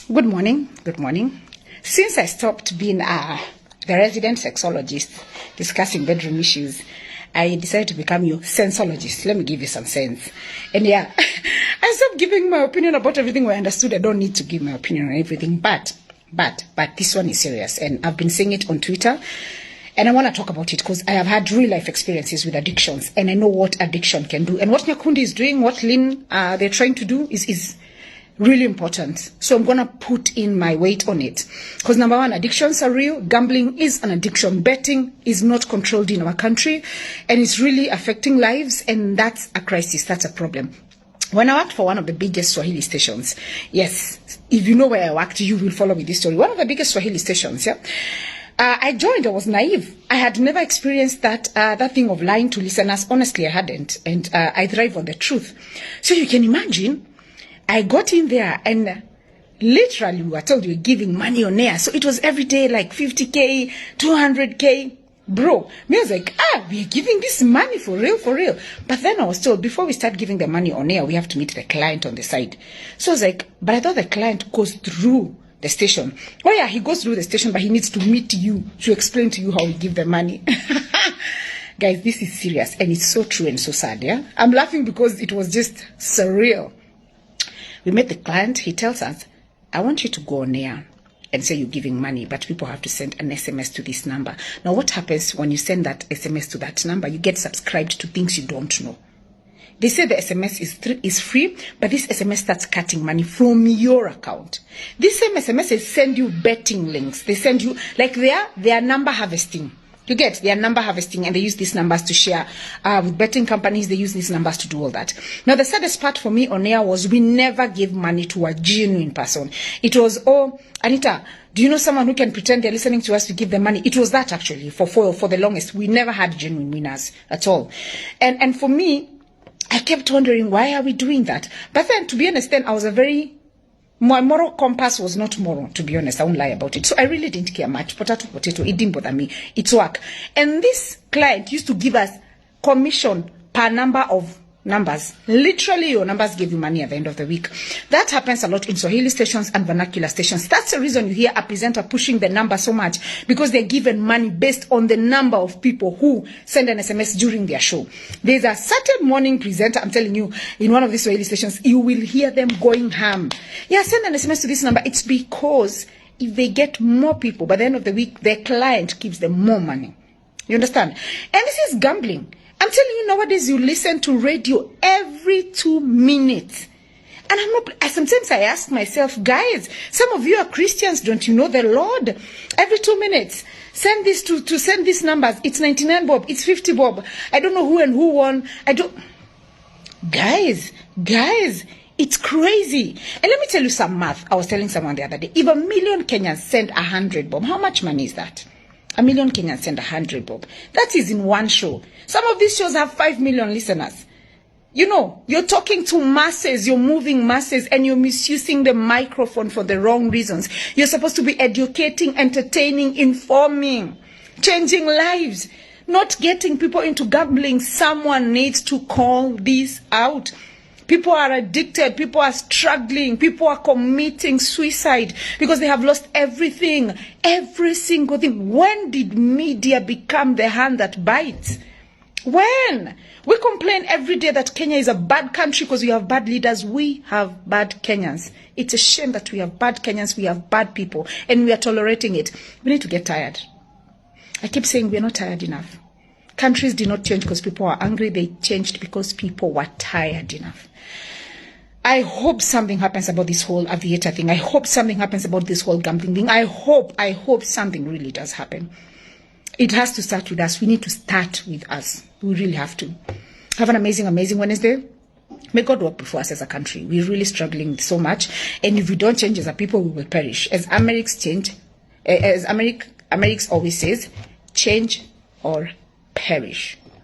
Good morning. Good morning. Since I stopped being the resident sexologist discussing bedroom issues, I decided to become your sensologist. Let me give you some sense. And yeah, I stopped giving my opinion about everything I understood. I don't need to give my opinion on everything, but this one is serious. And I've been saying it on Twitter. And I want to talk about it because I have had real life experiences with addictions. And I know what addiction can do. And what Nyakundi is doing, what Lynn, they're trying to do is really important. So I'm going to put in my weight on it. Because number one, addictions are real. Gambling is an addiction. Betting is not controlled in our country. And it's really affecting lives. And that's a crisis. That's a problem. When I worked for one of the biggest Swahili stations, yes, if you know where I worked, you will follow with this story. One of the biggest Swahili stations, yeah. I joined, I was naive. I had never experienced that thing of lying to listeners. Honestly, I hadn't. And I thrive on the truth. So you can imagine, I got in there and literally we were told we were giving money on air. So it was every day like 50K, 200K. Bro, me was like, we are giving this money for real. But then I was told, before we start giving the money on air, we have to meet the client on the side. So I was like, but I thought the client goes through the station. Oh yeah, he goes through the station, but he needs to meet you to explain to you how we give the money. Guys, this is serious and it's so true and so sad, yeah? I'm laughing because it was just surreal. We met the client, he tells us, I want you to go on air and say you're giving money, but people have to send an SMS to this number. Now what happens when you send that SMS to that number? You get subscribed to things you don't know. They say the SMS is free, but this SMS starts cutting money from your account. These same SMSs send you betting links. They send you, like they are number harvesting. You get, they are number harvesting and they use these numbers to share with betting companies. They use these numbers to do all that. Now, the saddest part for me on air was we never gave money to a genuine person. It was, oh, Anita, do you know someone who can pretend they're listening to us to give them money? It was that actually for the longest. We never had genuine winners at all. And for me, I kept wondering, why are we doing that? But then, to be honest, then I was my moral compass was not moral, to be honest. I won't lie about it. So I really didn't care much. Potato, it didn't bother me. It's work. And this client used to give us commission per number of numbers. Literally, your numbers give you money at the end of the week. That happens a lot in Swahili stations and vernacular stations. That's the reason you hear a presenter pushing the number so much, because they're given money based on the number of people who send an SMS during their show. There's a certain morning presenter, I'm telling you, in one of these Swahili stations, you will hear them going ham. Yeah, send an SMS to this number. It's because if they get more people, by the end of the week, their client gives them more money. You understand? And this is gambling. I'm telling you, nowadays you listen to radio every 2 minutes. And sometimes I ask myself, guys, some of you are Christians, don't you know the Lord? Every 2 minutes, send this to send these numbers. It's 99 bob, it's 50 bob. I don't know who and who won. Guys, it's crazy. And let me tell you some math. I was telling someone the other day, if 1 million Kenyans send 100 bob, how much money is that? 1 million Kenyans send 100 bob. That is in one show. Some of these shows have 5 million listeners. You know, you're talking to masses, you're moving masses, and you're misusing the microphone for the wrong reasons. You're supposed to be educating, entertaining, informing, changing lives, not getting people into gambling. Someone needs to call this out. People are addicted. People are struggling. People are committing suicide because they have lost everything. Every single thing. When did media become the hand that bites? When? We complain every day that Kenya is a bad country because we have bad leaders. We have bad Kenyans. It's a shame that we have bad Kenyans. We have bad people. And we are tolerating it. We need to get tired. I keep saying we're not tired enough. Countries did not change because people are angry. They changed because people were tired enough. I hope something happens about this whole aviator thing. I hope something happens about this whole gambling thing. I hope something really does happen. It has to start with us. We need to start with us. We really have to. Have an amazing Wednesday. May God work before us as a country. We're really struggling so much. And if we don't change as a people, we will perish. As America always says, change or perish.